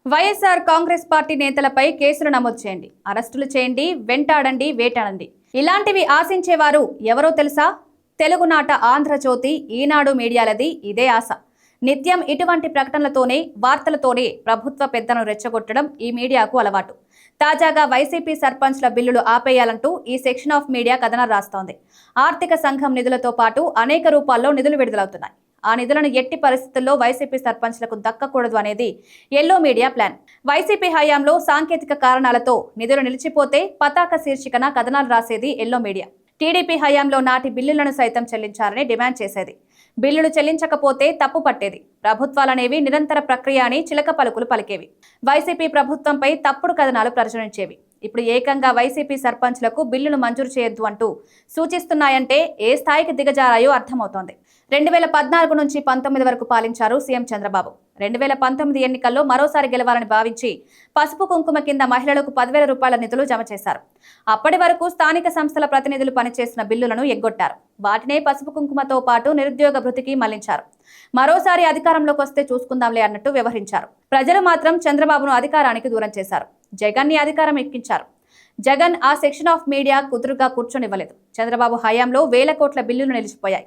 YSR Congress party నేతలపై కేసులు నమోదు చేయండి, అరెస్టులు చేయండి, వెంటాడండి, వేటాడండి. ఇలాంటివి ఆశించేవారు ఎవరో తెలుసా? తెలుగునాట ఆంధ్రజ్యోతి, ఈనాడు మీడియాలది ఇదే ఆశ. నిత్యం ఇటువంటి ప్రకటనలతోనే, వార్తలతోనే ప్రభుత్వ పెద్దను రెచ్చగొట్టడం ఈ మీడియాకు అలవాటు. తాజాగా వైసీపీ సర్పంచ్ల బిల్లులు ఆపేయాలంటూ ఈ సెక్షన్ ఆఫ్ మీడియా కథనాలు రాస్తోంది. ఆర్థిక సంఘం నిధులతో పాటు అనేక రూపాల్లో నిధులు విడుదలవుతున్నాయి. ఆ నిధులను ఎట్టి పరిస్థితుల్లో వైసీపీ సర్పంచ్లకు దక్కకూడదు అనేది ఎల్లో మీడియా ప్లాన్. వైసీపీ హయాంలో సాంకేతిక కారణాలతో నిధులు నిలిచిపోతే పతాక శీర్షికన కథనాలు రాసేది ఎల్లో మీడియా. టీడీపీ హయాంలో నాటి బిల్లులను సైతం చెల్లించాలని డిమాండ్ చేసేది. బిల్లులు చెల్లించకపోతే తప్పు పట్టేది. ప్రభుత్వాలనేవి నిరంతర ప్రక్రియ అని చిలక పలుకులు పలికేవి. వైసీపీ ప్రభుత్వంపై తప్పుడు కథనాలు ప్రచురించేవి. ఇప్పుడు ఏకంగా వైసీపీ సర్పంచ్లకు బిల్లులు మంజూరు చేయొద్దు అంటూ సూచిస్తున్నాయంటే ఏ స్థాయికి దిగజారాయో అర్థమవుతోంది. 2014 నుంచి 19 వరకు పాలించారు సీఎం చంద్రబాబు. 2019 ఎన్నికల్లో మరోసారి గెలవాలని భావించి పసుపు కుంకుమ కింద మహిళలకు 10,000 రూపాయల నిధులు జమ చేశారు. అప్పటి వరకు స్థానిక సంస్థల ప్రతినిధులు పనిచేసిన బిల్లులను ఎగ్గొట్టారు. వాటినే పసుపు కుంకుమతో పాటు నిరుద్యోగ భృతికి మళ్లించారు. మరోసారి అధికారంలోకి వస్తే చూసుకుందాంలే అన్నట్టు వ్యవహరించారు. ప్రజలు మాత్రం చంద్రబాబును అధికారానికి దూరం చేశారు. జగన్ ని అధికారం ఎక్కించారు. జగన్ ఆ సెక్షన్ ఆఫ్ మీడియా కుదురుగా కూర్చొనివ్వలేదు. చంద్రబాబు హయాంలో వేల కోట్ల బిల్లులు నిలిచిపోయాయి.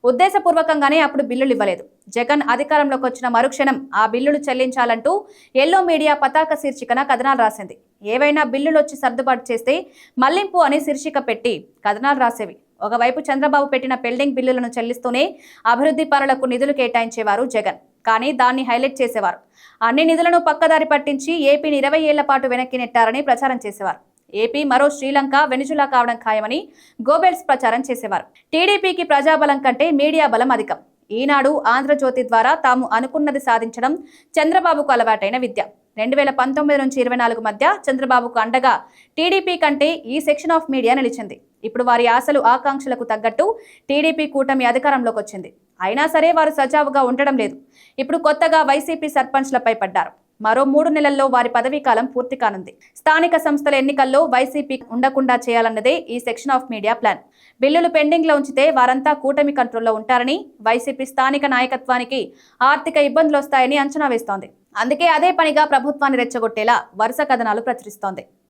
ఉద్దేశపూర్వకంగానే అప్పుడు బిల్లులు ఇవ్వలేదు. జగన్ అధికారంలోకి వచ్చిన మరుక్షణం ఆ బిల్లులు చెల్లించాలంటూ ఎల్లో మీడియా పతాక శీర్షికన కథనాలు రాసింది. ఏవైనా బిల్లులు వచ్చి సర్దుబాటు చేస్తే మళ్లింపు అని శీర్షిక పెట్టి కథనాలు రాసేవి. ఒకవైపు చంద్రబాబు పెట్టిన పెండింగ్ బిల్లులను చెల్లిస్తూనే అభివృద్ధి పనులకు నిధులు కేటాయించేవారు జగన్. కానీ దాన్ని హైలైట్ చేసేవారు. అన్ని నిధులను పక్కదారి పట్టించి ఏపీని 20 ఏళ్ల పాటు వెనక్కి నెట్టారని ప్రచారం చేసేవారు. ఏపీ మరో శ్రీలంక, వెనిజులా కావడం ఖాయమని గోబెల్స్ ప్రచారం చేసేవారు. టీడీపీకి ప్రజాబలం కంటే మీడియా బలం అధికం. ఈనాడు, ఆంధ్రజ్యోతి ద్వారా తాము అనుకున్నది సాధించడం చంద్రబాబుకు అలవాటైన విద్య. 2019 నుంచి 24 మధ్య చంద్రబాబుకు అండగా టీడీపీ కంటే ఈ సెక్షన్ ఆఫ్ మీడియా నిలిచింది. ఇప్పుడు వారి ఆశలు, ఆకాంక్షలకు తగ్గట్టు టీడీపీ కూటమి అధికారంలోకి వచ్చింది. అయినా సరే వారు సజావుగా ఉండడం లేదు. ఇప్పుడు కొత్తగా వైసీపీ సర్పంచ్లపై పడ్డారు. మరో 3 నెలల్లో వారి పదవీకాలం పూర్తి కానుంది. స్థానిక సంస్థల ఎన్నికల్లో వైసీపీ ఉండకుండా చేయాలన్నదే ఈ సెక్షన్ ఆఫ్ మీడియా ప్లాన్. బిల్లులు పెండింగ్ లో ఉంచితే వారంతా కూటమి కంట్రోల్లో ఉంటారని, వైసీపీ స్థానిక నాయకత్వానికి ఆర్థిక ఇబ్బందులు వస్తాయని అంచనా వేస్తోంది. అందుకే అదే పనిగా ప్రభుత్వాన్ని రెచ్చగొట్టేలా వరుస కథనాలు ప్రచురిస్తోంది.